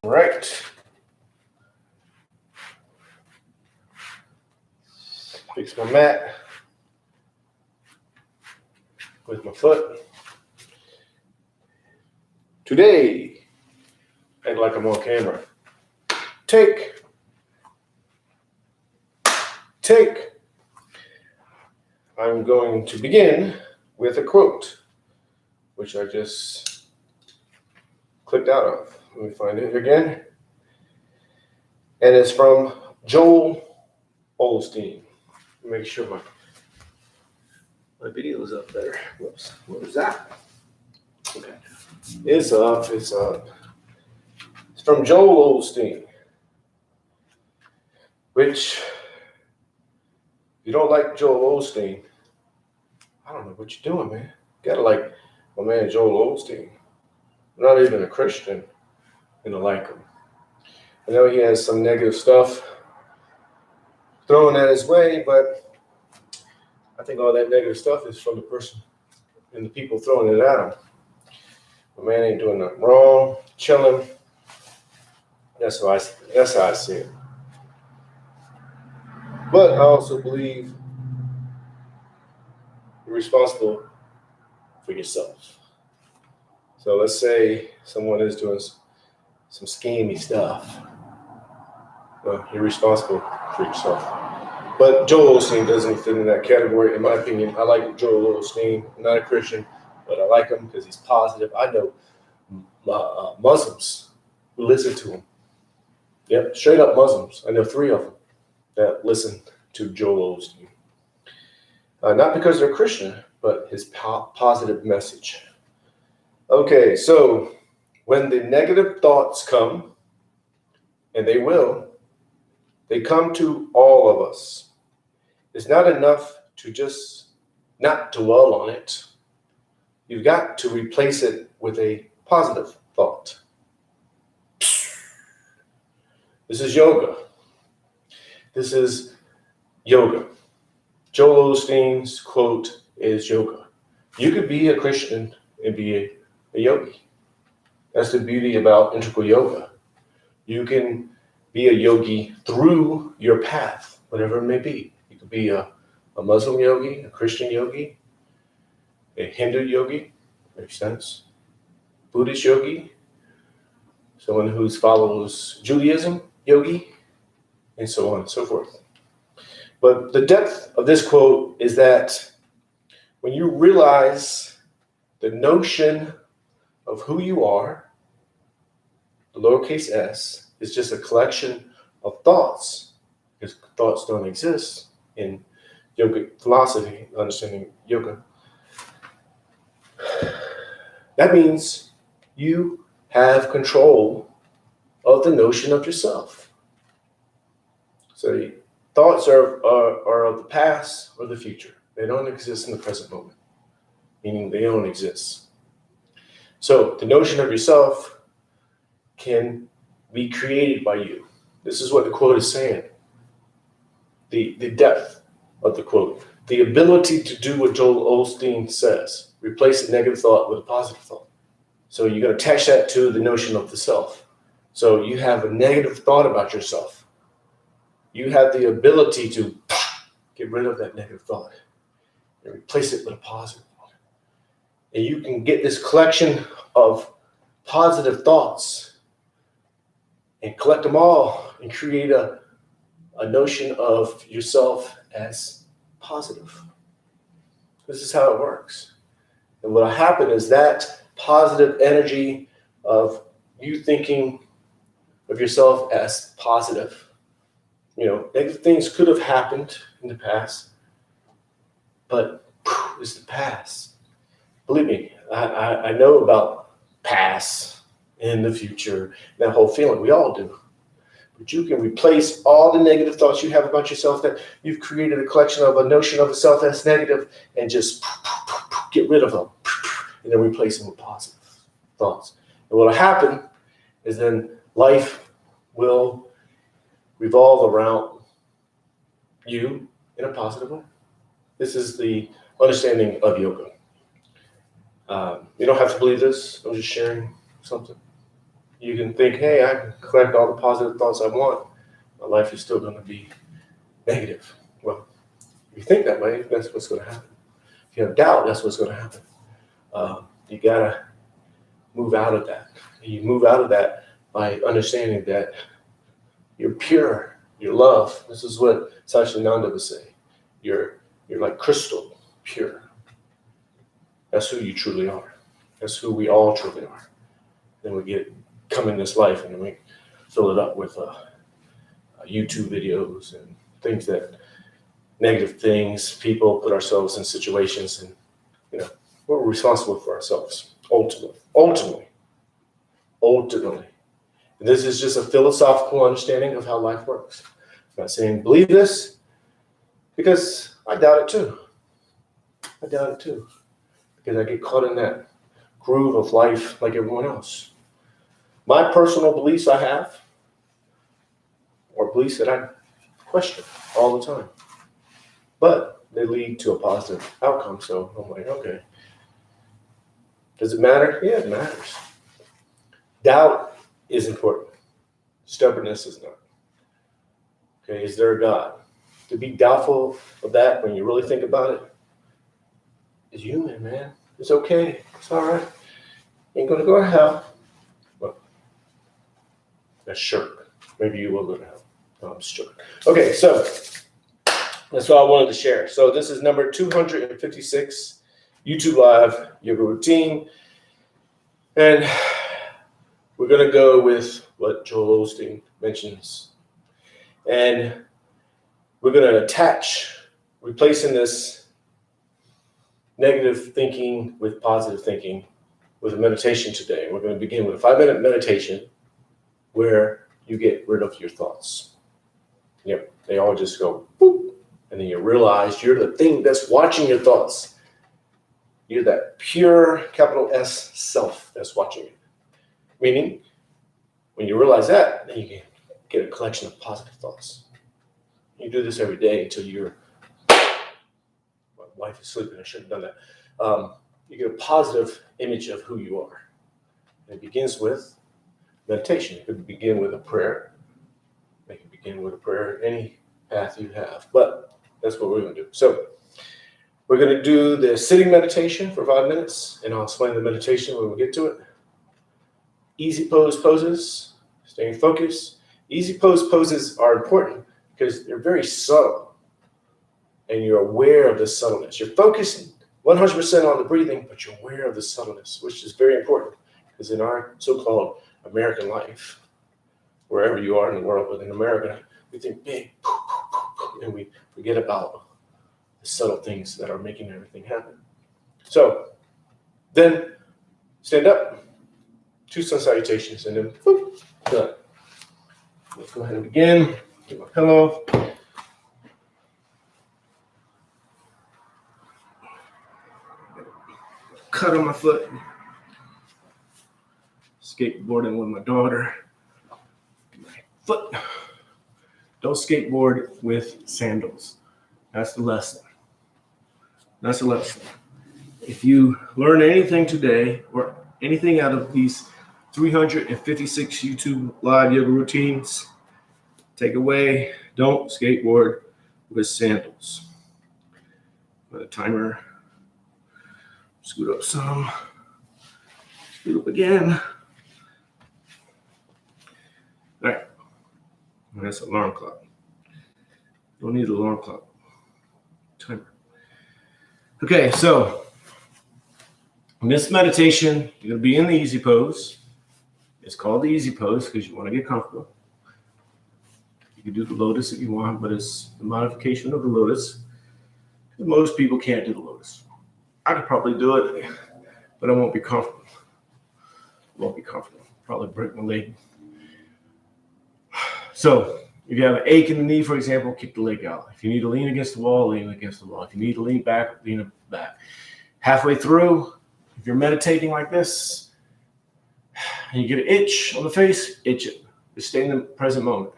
All right. Fix my mat with my foot. Today, act like I'm on camera. Take. I'm going to begin with a quote, which I just clicked out of. Let me find it again. And it's from Joel Osteen. Make sure my video is up better. Whoops. What was that? Okay. It's up. It's from Joel Osteen. Which, if you don't like Joel Osteen, I don't know what you're doing, man. You gotta like my man Joel Osteen. I'm not even a Christian, and I like him. I know he has some negative stuff thrown at his way, but I think all that negative stuff is from the person and the people throwing it at him. The man ain't doing nothing wrong, chilling. That's how I see it. But I also believe you're responsible for yourself. So let's say someone is doing some scammy stuff. Well, you're responsible for yourself. But Joel Osteen doesn't fit in that category, in my opinion. I like Joel Osteen. I'm not a Christian, but I like him because he's positive. I know Muslims who listen to him. Yep, straight up Muslims. I know 3 of them that listen to Joel Osteen. Not because they're Christian, but his positive message. Okay, so when the negative thoughts come, and they will, they come to all of us. It's not enough to just not dwell on it. You've got to replace it with a positive thought. This is yoga. This is yoga. Joel Osteen's quote is yoga. You could be a Christian and be a yogi. That's the beauty about integral yoga. You can be a yogi through your path, whatever it may be. You could be a Muslim yogi, a Christian yogi, a Hindu yogi, makes sense. Buddhist yogi, someone who follows Judaism yogi, and so on and so forth. But the depth of this quote is that when you realize the notion of who you are, the lowercase s, is just a collection of thoughts, because thoughts don't exist in yogic philosophy, understanding yoga. That means you have control of the notion of yourself. So thoughts are of the past or the future. They don't exist in the present moment, meaning they don't exist. So the notion of yourself can be created by you. This is what the quote is saying. The depth of the quote. The ability to do what Joel Osteen says. Replace a negative thought with a positive thought. So you're going to attach that to the notion of the self. So you have a negative thought about yourself. You have the ability to get rid of that negative thought and replace it with a positive thought. And you can get this collection of positive thoughts and collect them all and create a notion of yourself as positive. This is how it works. And what will happen is that positive energy of you thinking of yourself as positive. Negative things could have happened in the past, but it's the past. Believe me, I know about past in the future, that whole feeling. We all do. But you can replace all the negative thoughts you have about yourself, that you've created a collection of a notion of a self that's negative, and just get rid of them and then replace them with positive thoughts. And what will happen is then life will revolve around you in a positive way. This is the understanding of yoga. You don't have to believe this. I'm just sharing something. You can think, hey, I can collect all the positive thoughts I want. My life is still going to be negative. Well, if you think that way, that's what's going to happen. If you have doubt, that's what's going to happen. You got to move out of that. You move out of that by understanding that you're pure, you're love. This is what Satchidananda would say. You're like crystal, pure. That's who you truly are. That's who we all truly are. Then we come in this life and we fill it up with YouTube videos and things negative things, people put ourselves in situations, and we're responsible for ourselves, ultimately. And this is just a philosophical understanding of how life works. I'm not saying believe this, because I doubt it too. Because I get caught in that groove of life like everyone else. My personal beliefs I have are beliefs that I question all the time. But they lead to a positive outcome. So I'm like, okay. Does it matter? Yeah, it matters. Doubt is important. Stubbornness is not. Okay, is there a God? To be doubtful of that when you really think about it is human, man. It's okay. It's all right. You ain't going to go to hell. Well, that's shirk. Maybe you will go to hell. No, I'm shirk. Okay, so that's what I wanted to share. So this is number 256, YouTube Live Yoga Routine. And we're going to go with what Joel Osteen mentions. And we're going to replacing this negative thinking with positive thinking with a meditation today. We're going to begin with a 5-minute meditation where you get rid of your thoughts. Yep, they all just go boop. And then you realize you're the thing that's watching your thoughts. You're that pure, capital S, self that's watching it. Meaning, when you realize that, then you can get a collection of positive thoughts. You do this every day until my wife is sleeping. I shouldn't have done that. You get a positive image of who you are. And it begins with meditation. It could begin with a prayer. It can begin with a prayer, any path you have. But that's what we're going to do. So we're going to do the sitting meditation for 5 minutes, and I'll explain the meditation when we get to it. Easy poses, staying focused. Easy poses are important because they're very subtle, and you're aware of the subtleness. You're focusing 100% on the breathing, but you're aware of the subtleness, which is very important because in our so-called American life, wherever you are in the world, but in America, we think big, and we forget about the subtle things that are making everything happen. So then stand up, 2 sun salutations, and then boop, done. Let's go ahead and begin. Get my pillow. Cut on my foot. Skateboarding with my daughter. My foot. Don't skateboard with sandals. That's the lesson. If you learn anything today or anything out of these 356 YouTube live yoga routines, take away, don't skateboard with sandals. Put a timer. Scoot up some. Scoot up again. All right. That's an alarm clock. Don't need an alarm clock. Timer. Okay, so in this meditation, you're going to be in the easy pose. It's called the easy pose because you want to get comfortable. You can do the lotus if you want, but it's the modification of the lotus. Most people can't do the lotus. I could probably do it, but I won't be comfortable. Probably break my leg. So if you have an ache in the knee, for example, kick the leg out. If you need to lean against the wall, lean against the wall. If you need to lean back, lean back. Halfway through, if you're meditating like this, and you get an itch on the face, itch it. Just stay in the present moment.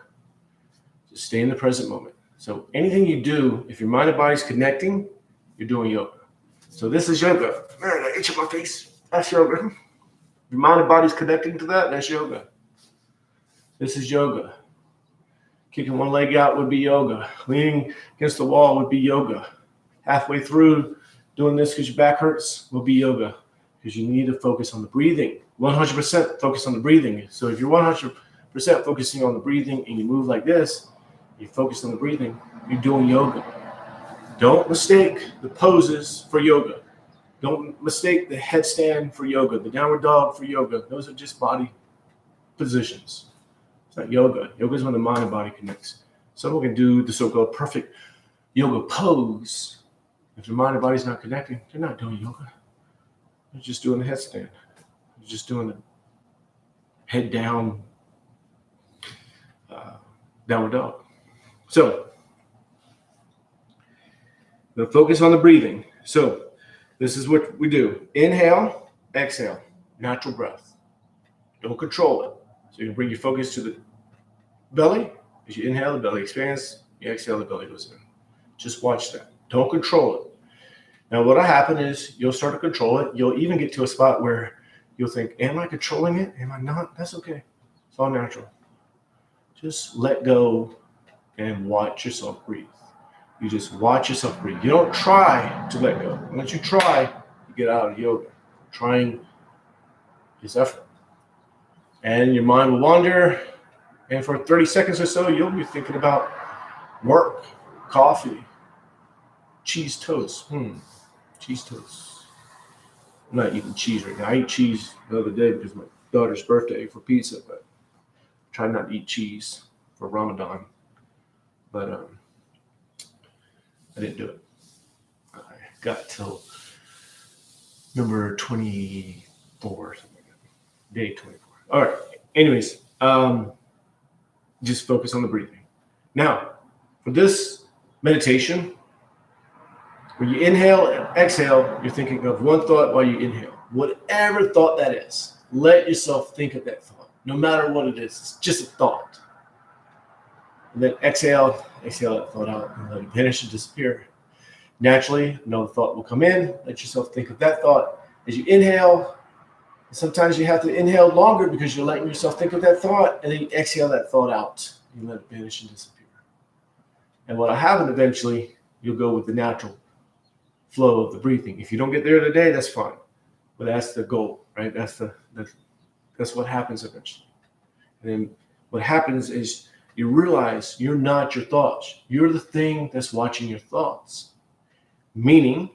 So anything you do, if your mind and body's connecting, you're doing yoga. So this is yoga. Man, I itch on my face. That's yoga. Your mind and body's connecting to that, that's yoga. This is yoga. Kicking one leg out would be yoga. Leaning against the wall would be yoga. Halfway through doing this because your back hurts will be yoga, because you need to focus on the breathing. 100% focus on the breathing. So if you're 100% focusing on the breathing and you move like this, you focus on the breathing, you're doing yoga. Don't mistake the poses for yoga. Don't mistake the headstand for yoga, the downward dog for yoga. Those are just body positions. It's not yoga. Yoga is when the mind and body connects. Someone can do the so-called perfect yoga pose. If your mind and body's not connecting, they're not doing yoga. They're just doing the headstand. They're just doing the head down, downward dog. So, the focus on the breathing. So, this is what we do. Inhale, exhale, natural breath. Don't control it. So you can bring your focus to the belly. As you inhale, the belly expands. You exhale, the belly goes in. Just watch that. Don't control it. Now, what'll happen is you'll start to control it. You'll even get to a spot where you'll think, am I controlling it? Am I not? That's okay. It's all natural. Just let go and watch yourself breathe. You just watch yourself breathe. You don't try to let go. Once you try, you get out of yoga. Trying is effort. And your mind will wander. And for 30 seconds or so, you'll be thinking about work, coffee, cheese toast. Cheese toast. I'm not eating cheese right now. I ate cheese the other day because my daughter's birthday for pizza, but I tried not to eat cheese for Ramadan. But I didn't do it. I got till number 24, something like that. Day 24. All right. Anyways, just focus on the breathing. Now, for this meditation, when you inhale and exhale, you're thinking of one thought while you inhale. Whatever thought that is, let yourself think of that thought. No matter what it is, it's just a thought. And then exhale that thought out, and let it vanish and disappear. Naturally, another thought will come in. Let yourself think of that thought. As you inhale, sometimes you have to inhale longer because you're letting yourself think of that thought, and then you exhale that thought out. You let it vanish and disappear. And what'll happen eventually, you'll go with the natural flow of the breathing. If you don't get there today, that's fine. But that's the goal, right? That's what happens eventually. And then what happens is you realize you're not your thoughts. You're the thing that's watching your thoughts. Meaning,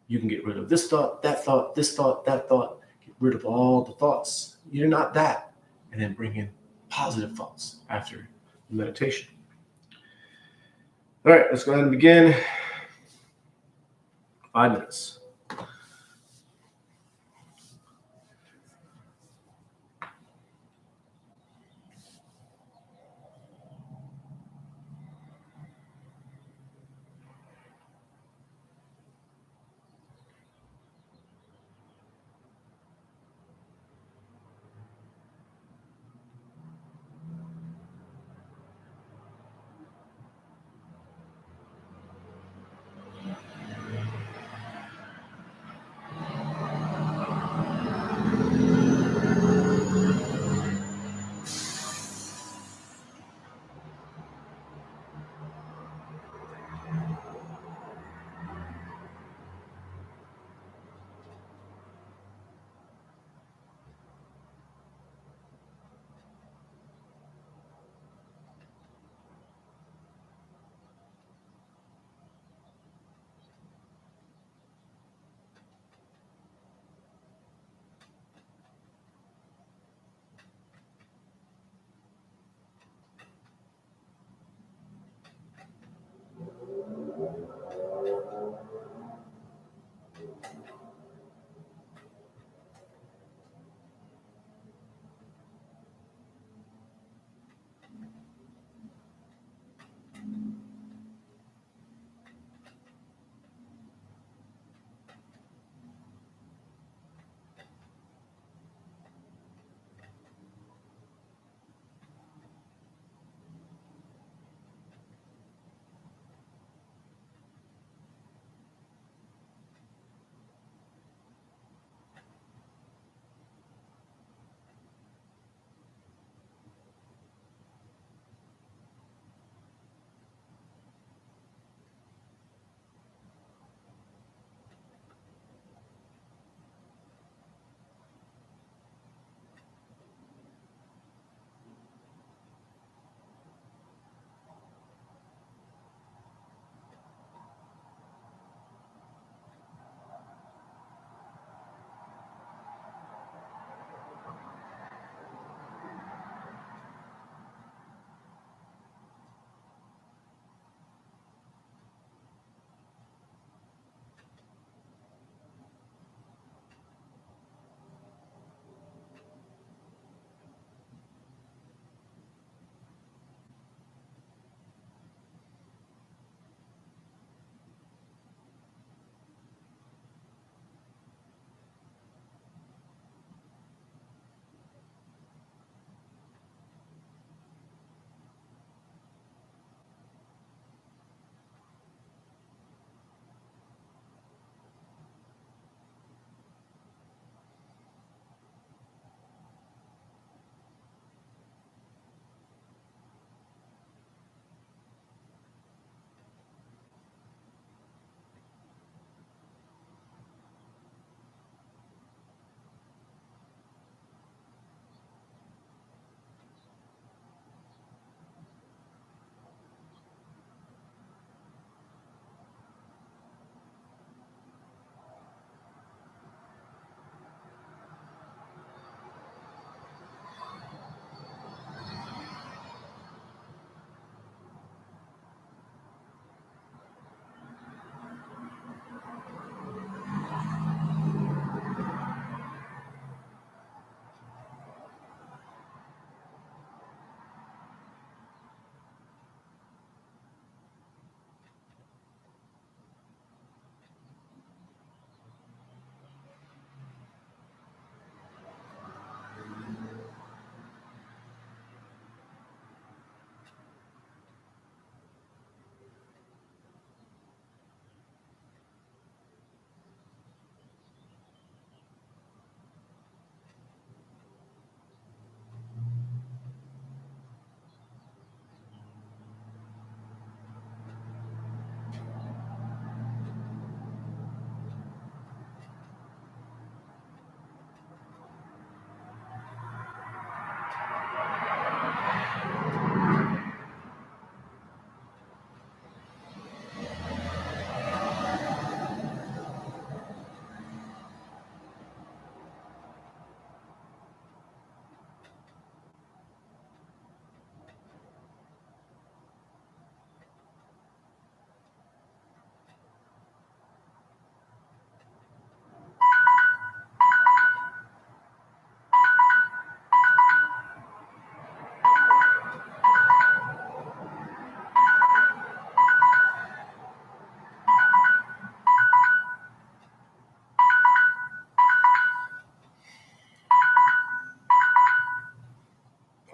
you can get rid of this thought, that thought, this thought, that thought. Get rid of all the thoughts. You're not that. And then bring in positive thoughts after the meditation. All right, let's go ahead and begin. 5 minutes.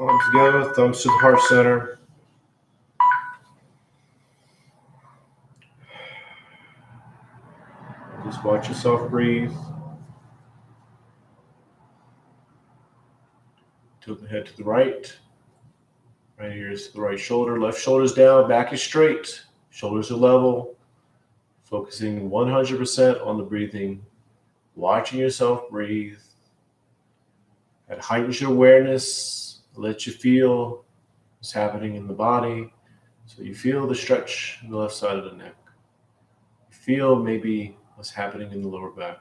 Palms together, thumbs to the heart center. Just watch yourself breathe. Tilt the head to the right. Right ear is to the right shoulder. Left shoulder's down, back is straight. Shoulders are level. Focusing 100% on the breathing. Watching yourself breathe. That heightens your awareness. Let you feel what's happening in the body. So you feel the stretch in the left side of the neck. You feel maybe what's happening in the lower back.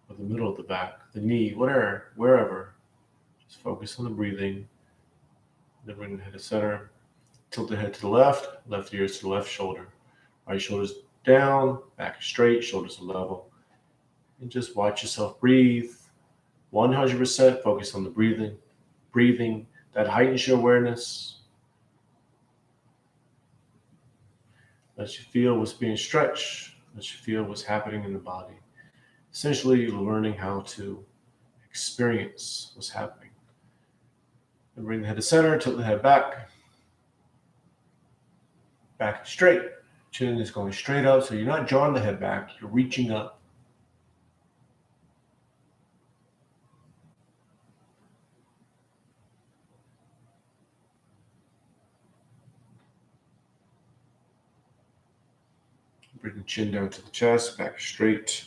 Or the middle of the back, the knee, whatever, wherever. Just focus on the breathing. Then bring the head to center. Tilt the head to the left ear is to the left shoulder. Right shoulder's down, back is straight, shoulders are level. And just watch yourself breathe. 100% focus on the breathing. Breathing, that heightens your awareness. Let you feel what's being stretched. Let you feel what's happening in the body. Essentially, you're learning how to experience what's happening. And bring the head to center, tilt the head back. Back straight. Chin is going straight up, so you're not drawing the head back, you're reaching up. Bring the chin down to the chest, back straight.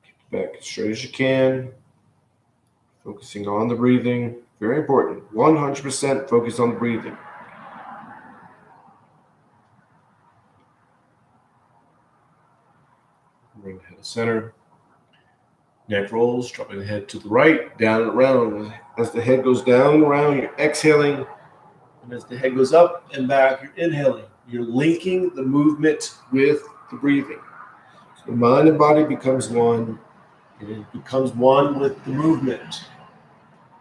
Keep the back as straight as you can. Focusing on the breathing. Very important. 100% focus on the breathing. Bring the head to center. Neck rolls, dropping the head to the right, down and around. As the head goes down and around, you're exhaling. And as the head goes up and back, you're inhaling. You're linking the movement with the breathing. So the mind and body becomes one. And it becomes one with the movement.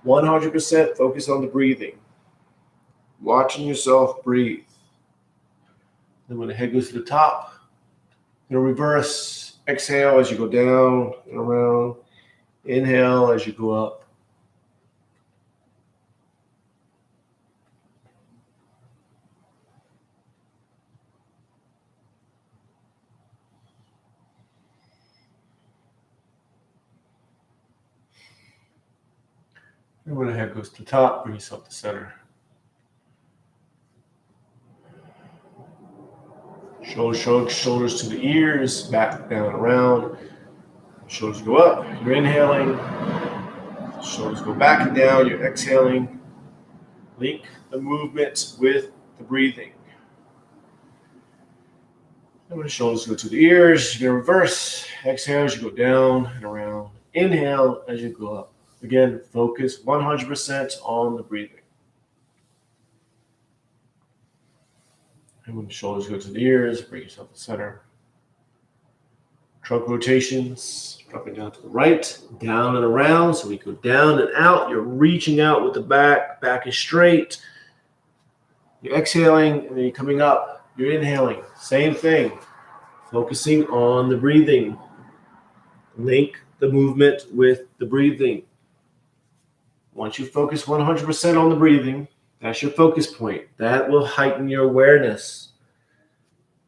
100% focus on the breathing. Watching yourself breathe. Then when the head goes to the top, reverse. Exhale as you go down and around. Inhale as you go up. And when the head goes to the top, bring yourself to center. Shoulders shrug, shoulders to the ears, back down and around. Shoulders go up, you're inhaling. Shoulders go back and down, you're exhaling. Link the movement with the breathing. And when the shoulders go to the ears, you're going to reverse. Exhale as you go down and around. Inhale as you go up. Again, focus 100% on the breathing. And when the shoulders go to the ears, bring yourself to center. Trunk rotations, dropping down to the right, down and around. So we go down and out. You're reaching out with the back. Back is straight. You're exhaling, and then you're coming up. You're inhaling. Same thing. Focusing on the breathing. Link the movement with the breathing. Once you focus 100% on the breathing, that's your focus point. That will heighten your awareness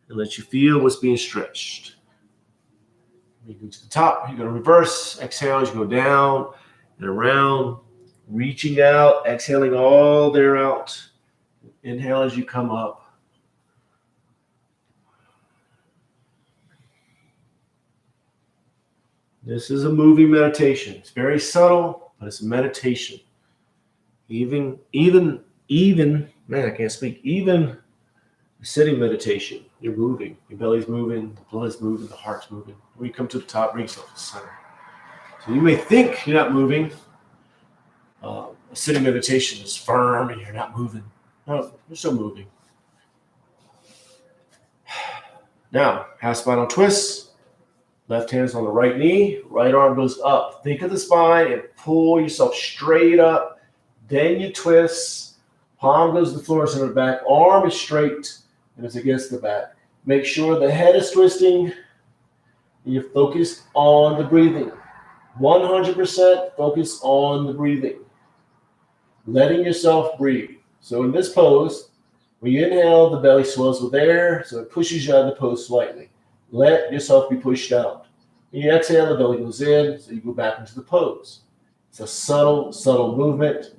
and let you feel what's being stretched. You go to the top, you're going to reverse. Exhale as you go down and around, reaching out, exhaling all the way out. Inhale as you come up. This is a moving meditation. It's very subtle, but it's a meditation. Even, man, I can't speak. Even sitting meditation, you're moving. Your belly's moving, the blood's moving, the heart's moving. When you come to the top, bring yourself to the center. So you may think you're not moving. A sitting meditation is firm and you're not moving. No, you're still moving. Now, half spinal twist. Left hand's on the right knee. Right arm goes up. Think of the spine and pull yourself straight up. Then you twist. Palm goes to the floor, center back. Arm is straight and it's against the back. Make sure the head is twisting and you're focused on the breathing. 100% focus on the breathing. letting yourself breathe. So in this pose, when you inhale, the belly swells with air, so it pushes you out of the pose slightly. Let yourself be pushed out. When you exhale, the belly goes in, so you go back into the pose. It's a subtle, subtle movement.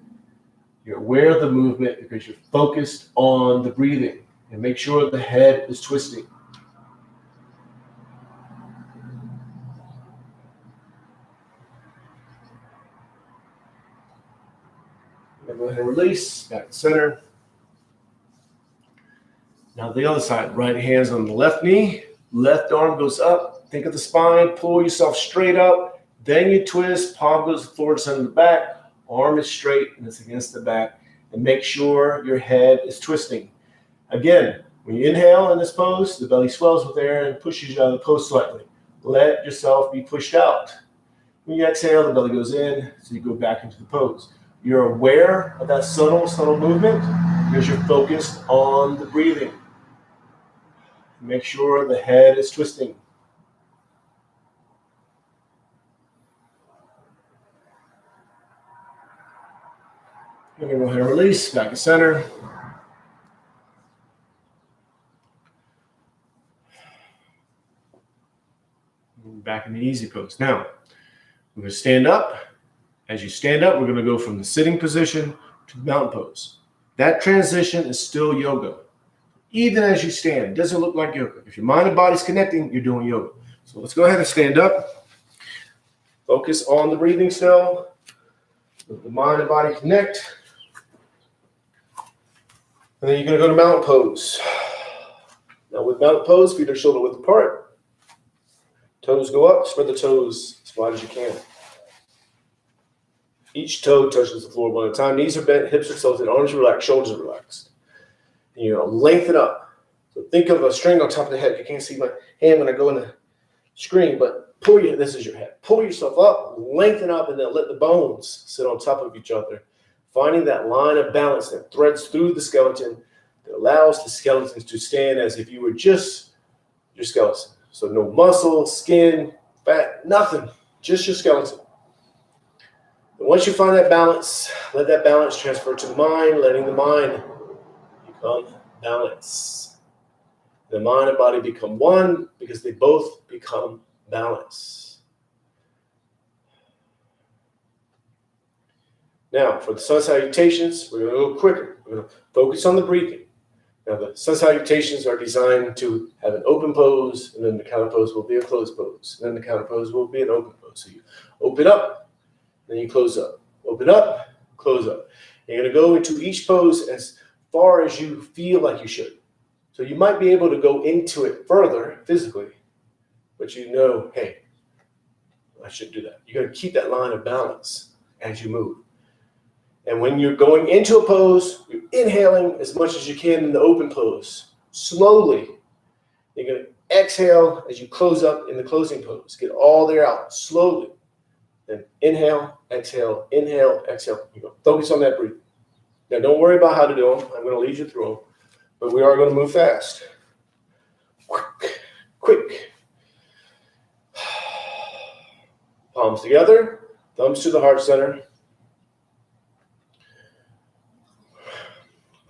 You're aware of the movement because you're focused on the breathing. And make sure the head is twisting. Now go ahead and release, back to center. Now the other side, right hand's on the left knee, left arm goes up. Think of the spine, pull yourself straight up. Then you twist, palm goes to the floor to center the back. Arm is straight and it's against the back. And make sure your head is twisting. Again, when you inhale in this pose, the belly swells with air and pushes you out of the pose slightly. Let yourself be pushed out. When you exhale, the belly goes in, so you go back into the pose. You're aware of that subtle, subtle movement because you're focused on the breathing. Make sure the head is twisting. You're going to go ahead and release, back to center. Back in the easy pose. Now, we're going to stand up. As you stand up, we're going to go from the sitting position to the mountain pose. That transition is still yoga. Even as you stand, it doesn't look like yoga. If your mind and body's connecting, you're doing yoga. So let's go ahead and stand up. Focus on the breathing still. Let the mind and body connect. And then you're going to go to mountain pose. Now with mountain pose, feet are shoulder width apart. Toes go up, spread the toes as wide as you can. Each toe touches the floor one at a time. Knees are bent, hips are tilted, arms are relaxed, shoulders are relaxed. And you're going to lengthen up. So think of a string on top of the head. You can't see my hand when I go in the screen, but this is your head. Pull yourself up, lengthen up, and then let the bones sit on top of each other. Finding that line of balance that threads through the skeleton that allows the skeletons to stand as if you were just your skeleton. So no muscle, skin, fat, nothing, just your skeleton. And once you find that balance, let that balance transfer to mind, letting the mind become balance. The mind and body become one because they both become balance. Now, for the sun salutations, we're going to go quicker. We're going to focus on the breathing. Now, the sun salutations are designed to have an open pose, and then the counter pose will be a closed pose. And then the counter pose will be an open pose. So you open up, then you close up. Open up, close up. And you're going to go into each pose as far as you feel like you should. So you might be able to go into it further physically, but you know, hey, I shouldn't do that. You're going to keep that line of balance as you move. And when you're going into a pose, you're inhaling as much as you can in the open pose. Slowly, you're going to exhale as you close up in the closing pose. Get all the air out slowly. Then inhale, exhale, exhale. You go. Focus on that breathing. Now, don't worry about how to do them. I'm going to lead you through them. But we are going to move fast. Quick, quick. Palms together, thumbs to the heart center.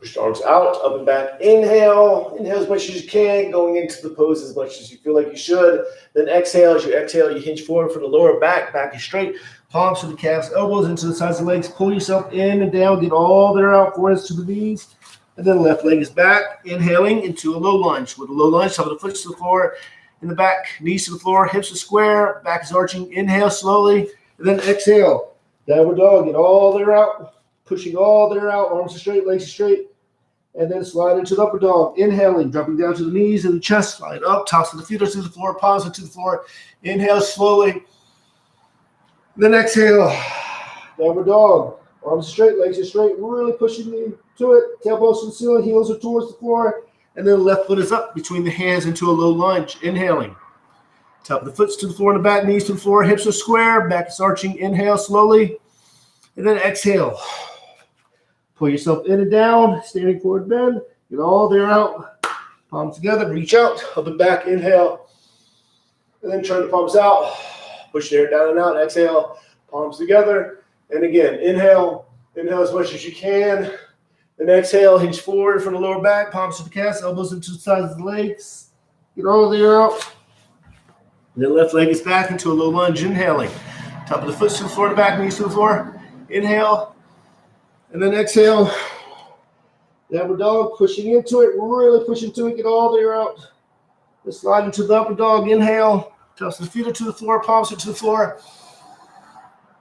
Push the arms out, up and back. Inhale. Inhale as much as you can, going into the pose as much as you feel like you should. Then exhale. As you exhale, you hinge forward for the lower back. Back is straight. Palms to the calves, elbows into the sides of the legs. Pull yourself in and down. Get all the air out, foreheads to the knees. And then left leg is back. Inhaling into a low lunge. With a low lunge, top of the foot to the floor. In the back, knees to the floor, hips are square. Back is arching. Inhale slowly. And then exhale. Downward dog. Get all the air out. Pushing all the air out. Arms are straight, legs are straight. And then slide into the upper dog. Inhaling, dropping down to the knees and the chest. Slide up, tops of the feet are to the floor, palms are to the floor. Inhale slowly. Then exhale. Downward dog. Arms are straight, legs are straight. Really pushing into it. Tailbones to the ceiling, heels are towards the floor. And then the left foot is up between the hands into a low lunge. Inhaling. Top of the foot's to the floor and the back, knees to the floor. Hips are square, back is arching. Inhale slowly. And then exhale. Pull yourself in and down, standing forward bend. Get all the air out. Palms together, reach out, up and back, inhale. And then turn the palms out. Push the air down and out, exhale. Palms together. And again, inhale, Inhale as much as you can. Then exhale, hinge forward from the lower back, palms to the calves, elbows into the sides of the legs. Get all the air out. And then left leg is back into a low lunge, inhaling. Top of the foot to the floor, the back knees to the floor. Inhale. And then exhale. Downward dog, pushing into it, really push into it, get all the air out. Then slide into the upper dog, inhale. Toss the feet to the floor, palms to the floor.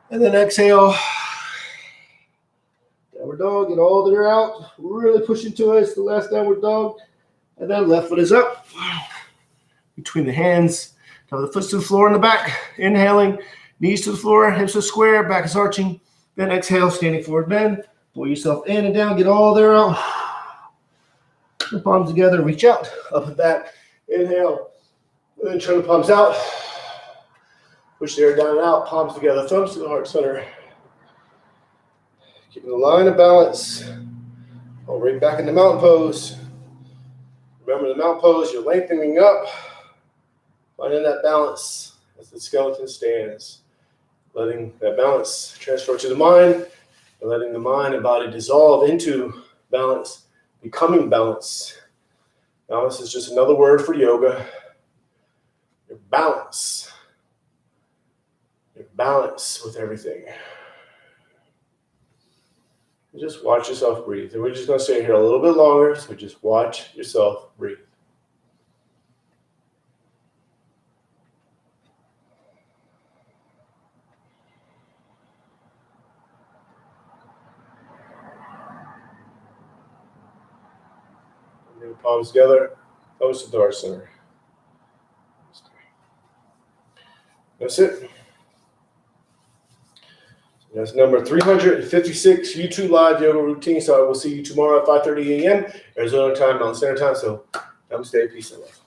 And then exhale. Downward dog, get all the air out. Really push into it. It's the last downward dog. And then left foot is up. Between the hands. Top of the foot to the floor in the back. Inhaling. Knees to the floor. Hips are square. Back is arching. Then exhale. Standing forward bend. Pull yourself in and down. Get all the air out. The palms together. Reach out. Up and back. Inhale. And then turn the palms out. Push the air down and out. Palms together. Thumbs to the heart center. Keeping the line of balance. All right back in the mountain pose. Remember the mountain pose, you're lengthening up. Finding that balance as the skeleton stands. Letting that balance transfer to the mind. And letting the mind and body dissolve into balance. Becoming balance. Balance is just another word for yoga. Your balance. Your balance with everything. Just watch yourself breathe. And we're just going to stay here a little bit longer, so just watch yourself breathe. And palms together, thumbs to the heart center. That's it. That's number 356 YouTube Live Yoga Routine. So I will see you tomorrow at 5:30 a.m. Arizona time, Mountain Standard Time. So namaste, peace and love.